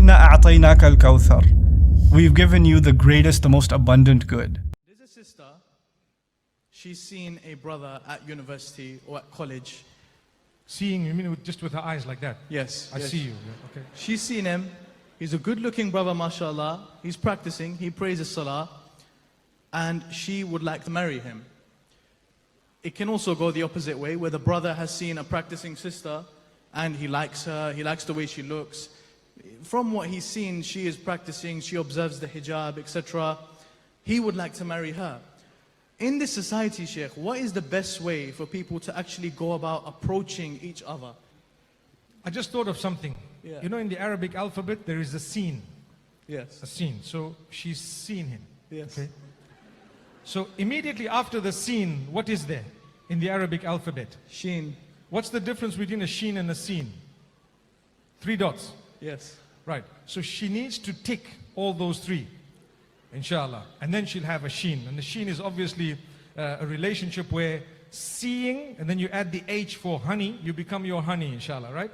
إِنَّا أَعْطَيْنَاكَ الْكَوْثَرَ. We've given you the greatest, the most abundant good. There's a sister, she's seen a brother at university or at college. Seeing, you mean just with her eyes like that? Yes. I yes. see you. Yeah, okay. She's seen him. He's a good-looking brother, mashallah. He's practicing. He prays his salah. And she would like to marry him. It can also go the opposite way, where the brother has seen a practicing sister and he likes her, he likes the way she looks. From what he's seen, she is practicing, she observes the hijab, etc. He would like to marry her. In this society, Sheikh, what is the best way for people to actually go about approaching each other? I just thought of something. Yeah. You know, in the Arabic alphabet, there is a sin. Yes. A sin. So she's seen him. Yes. Okay. So immediately after the sin, what is there in the Arabic alphabet? Sheen. What's the difference between a sheen and a sin? 3 dots. Yes. Right. So she needs to tick all those 3, inshallah. And then she'll have a sheen. And the sheen is obviously a relationship where seeing, and then you add the H for honey, you become your honey, inshallah, right?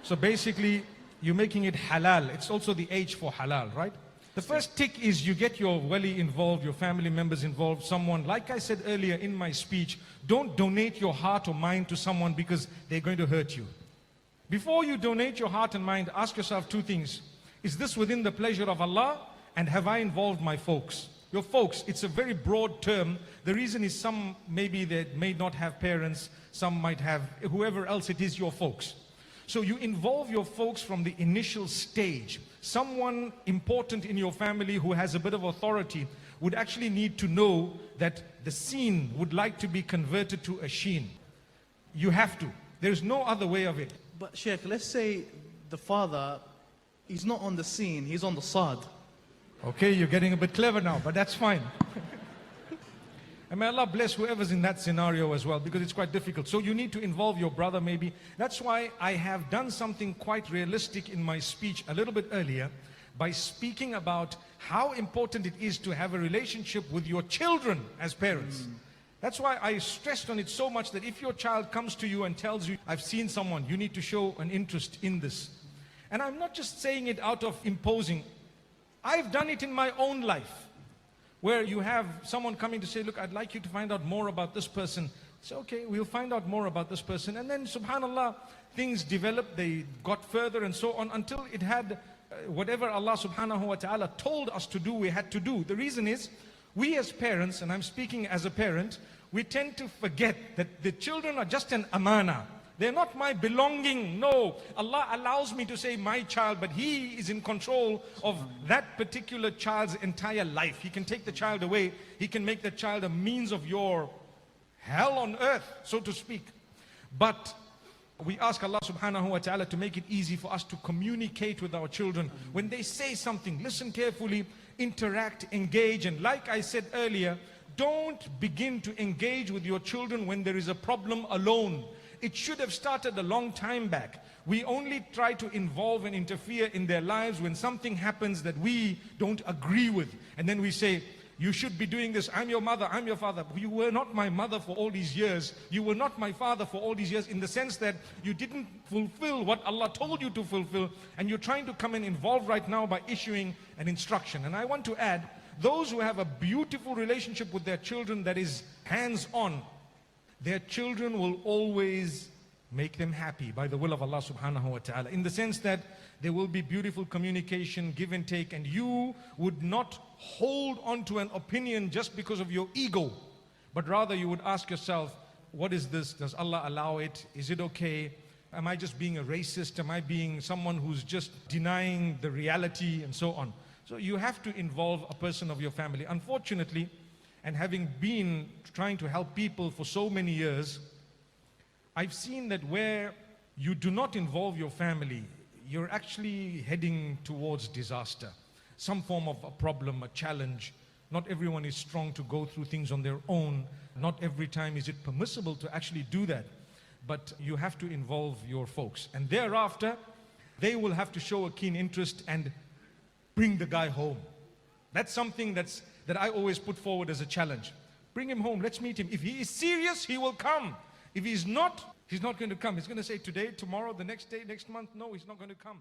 So basically, you're making it halal. It's also the H for halal, right? The first tick is you get your wali involved, your family members involved, someone, like I said earlier in my speech, don't donate your heart or mind to someone because they're going to hurt you. Before you donate your heart and mind, ask yourself 2 things. Is this within the pleasure of Allah? And have I involved my folks? Your folks, it's a very broad term. The reason is some maybe they may not have parents, some might have, whoever else it is, your folks. So you involve your folks from the initial stage. Someone important in your family who has a bit of authority would actually need to know that the seen would like to be converted to a sheen. You have to. There's no other way of it. But Sheikh, let's say the father, he's not on the scene, he's on the sad. Okay, you're getting a bit clever now, but that's fine. And may Allah bless whoever's in that scenario as well, because it's quite difficult. So you need to involve your brother maybe. That's why I have done something quite realistic in my speech a little bit earlier by speaking about how important it is to have a relationship with your children as parents. That's why I stressed on it so much that if your child comes to you and tells you, I've seen someone, you need to show an interest in this. And I'm not just saying it out of imposing. I've done it in my own life, where you have someone coming to say, look, I'd like you to find out more about this person. So, okay, we'll find out more about this person. And then, subhanAllah, things developed, they got further and so on, until it had whatever Allah subhanahu wa ta'ala told us to do, we had to do. The reason is, we as parents, and I'm speaking as a parent, we tend to forget that the children are just an amana. They're not my belonging. No, Allah allows me to say my child, but He is in control of that particular child's entire life. He can take the child away. He can make the child a means of your hell on earth, so to speak. But we ask Allah subhanahu wa ta'ala to make it easy for us to communicate with our children. When they say something, listen carefully, interact, engage. And like I said earlier, don't begin to engage with your children when there is a problem alone. It should have started a long time back. We only try to involve and interfere in their lives when something happens that we don't agree with. And then we say, you should be doing this. I'm your mother, I'm your father. You were not my mother for all these years. You were not my father for all these years, in the sense that you didn't fulfill what Allah told you to fulfill. And you're trying to come and involve right now by issuing an instruction. And I want to add, those who have a beautiful relationship with their children that is hands-on, their children will always make them happy by the will of Allah subhanahu wa ta'ala. In the sense that there will be beautiful communication, give and take, and you would not hold on to an opinion just because of your ego, but rather you would ask yourself, what is this? Does Allah allow it? Is it okay? Am I just being a racist? Am I being someone who's just denying the reality and so on? So you have to involve a person of your family. Unfortunately, and having been trying to help people for so many years, I've seen that where you do not involve your family, you're actually heading towards disaster. Some form of a problem, a challenge. Not everyone is strong to go through things on their own. Not every time is it permissible to actually do that. But you have to involve your folks. And thereafter, they will have to show a keen interest and bring the guy home. That's something that I always put forward as a challenge. Bring him home, let's meet him. If he is serious, he will come. If he's not going to come. He's going to say today, tomorrow, the next day, next month. No, he's not going to come.